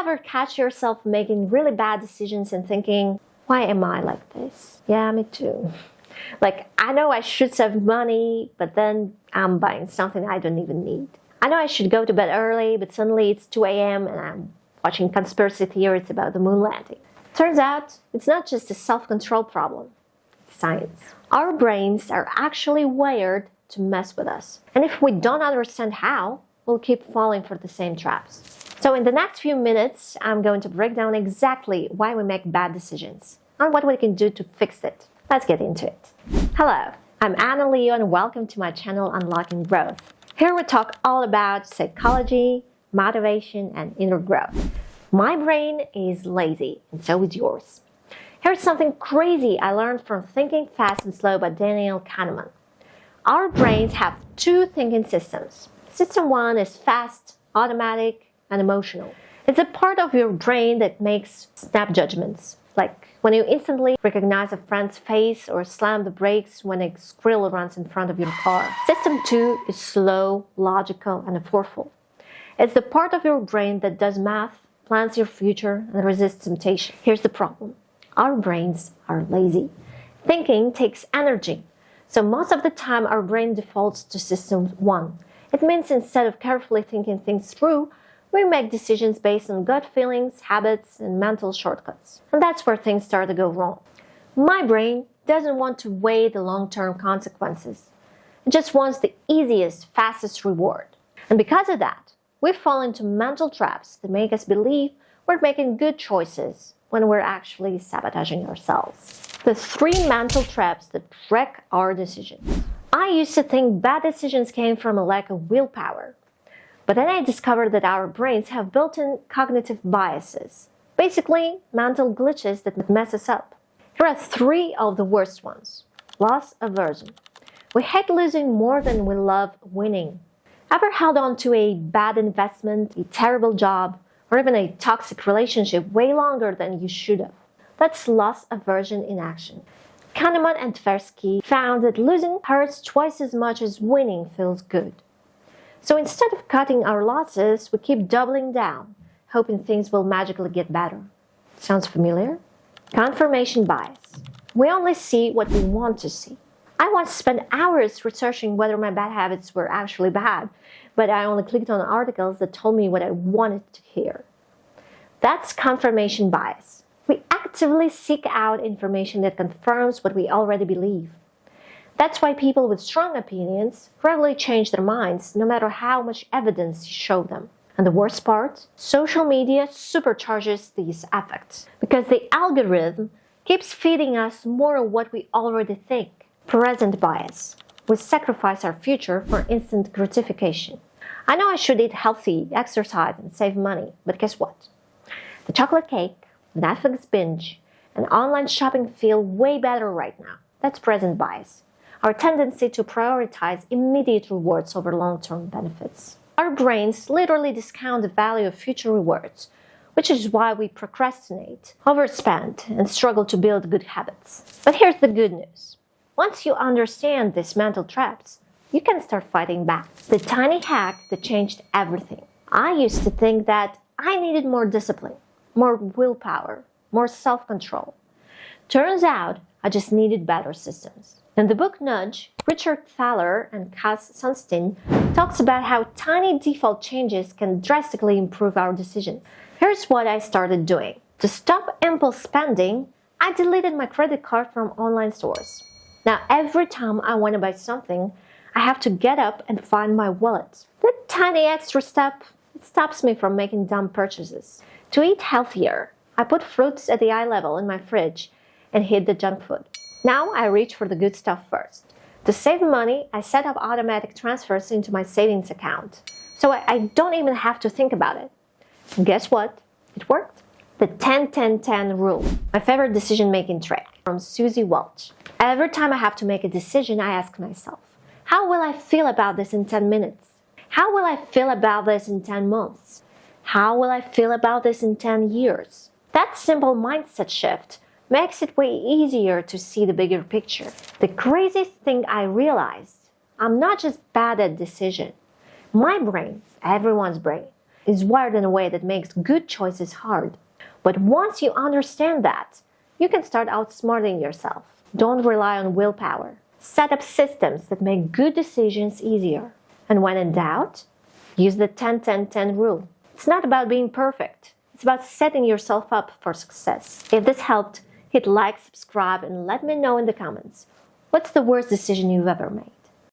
ever catch yourself making really bad decisions and thinking, why am I like this? Yeah, me too. Like, I know I should save money, but then I'm buying something I don't even need. I know I should go to bed early, but suddenly it's 2 a.m. and I'm watching conspiracy theories about the moon landing. Turns out, it's not just a self-control problem. It's science. Our brains are actually wired to mess with us. And if we don't understand how, we'll keep falling for the same traps. So in the next few minutes, I'm going to break down exactly why we make bad decisions and what we can do to fix it. Let's get into it. Hello, I'm Anna Leo and welcome to my channel Unlocking Growth. Here we talk all about psychology, motivation, and inner growth. My brain is lazy, and so is yours. Here's something crazy I learned from Thinking Fast and Slow by Daniel Kahneman. Our brains have two thinking systems. System 1 is fast, automatic, and emotional. It's a part of your brain that makes snap judgments, like when you instantly recognize a friend's face or slam the brakes when a squirrel runs in front of your car. System 2 is slow, logical, and thoughtful. It's the part of your brain that does math, plans your future, and resists temptation. Here's the problem. Our brains are lazy. Thinking takes energy. So most of the time, our brain defaults to System 1. It means instead of carefully thinking things through, we make decisions based on gut feelings, habits, and mental shortcuts. And that's where things start to go wrong. My brain doesn't want to weigh the long-term consequences. It just wants the easiest, fastest reward. And because of that, we fall into mental traps that make us believe we're making good choices when we're actually sabotaging ourselves. The 3 mental traps that wreck our decisions. I used to think bad decisions came from a lack of willpower. But then I discovered that our brains have built-in cognitive biases. Basically, mental glitches that mess us up. Here are 3 of the worst ones. Loss aversion. We hate losing more than we love winning. Ever held on to a bad investment, a terrible job, or even a toxic relationship way longer than you should have? That's loss aversion in action. Kahneman and Tversky found that losing hurts twice as much as winning feels good. So instead of cutting our losses, we keep doubling down, hoping things will magically get better. Sounds familiar? Confirmation bias. We only see what we want to see. I once spent hours researching whether my bad habits were actually bad, but I only clicked on articles that told me what I wanted to hear. That's confirmation bias. We actively seek out information that confirms what we already believe. That's why people with strong opinions rarely change their minds, no matter how much evidence you show them. And the worst part? Social media supercharges these effects because the algorithm keeps feeding us more of what we already think. Present bias. We sacrifice our future for instant gratification. I know I should eat healthy, exercise, and save money, but guess what? The chocolate cake, Netflix binge, and online shopping feel way better right now. That's present bias. Our tendency to prioritize immediate rewards over long-term benefits. Our brains literally discount the value of future rewards, which is why we procrastinate, overspend, and struggle to build good habits. But here's the good news. Once you understand these mental traps, you can start fighting back. The tiny hack that changed everything. I used to think that I needed more discipline, more willpower, more self-control. Turns out I just needed better systems. In the book Nudge, Richard Thaler and Cass Sunstein talks about how tiny default changes can drastically improve our decisions. Here's what I started doing. To stop impulse spending, I deleted my credit card from online stores. Now every time I want to buy something, I have to get up and find my wallet. That tiny extra step, it stops me from making dumb purchases. To eat healthier, I put fruits at the eye level in my fridge and hid the junk food. Now I reach for the good stuff first. To save money, I set up automatic transfers into my savings account, so I don't even have to think about it. And guess what? It worked. The 10-10-10 rule, my favorite decision-making trick, from Susie Welch. Every time I have to make a decision, I ask myself, how will I feel about this in 10 minutes? How will I feel about this in 10 months? How will I feel about this in 10 years? That simple mindset shift makes it way easier to see the bigger picture. The craziest thing I realized, I'm not just bad at decision. My brain, everyone's brain, is wired in a way that makes good choices hard. But once you understand that, you can start outsmarting yourself. Don't rely on willpower. Set up systems that make good decisions easier. And when in doubt, use the 10-10-10 rule. It's not about being perfect. It's about setting yourself up for success. If this helped, hit like, subscribe, and let me know in the comments. What's the worst decision you've ever made?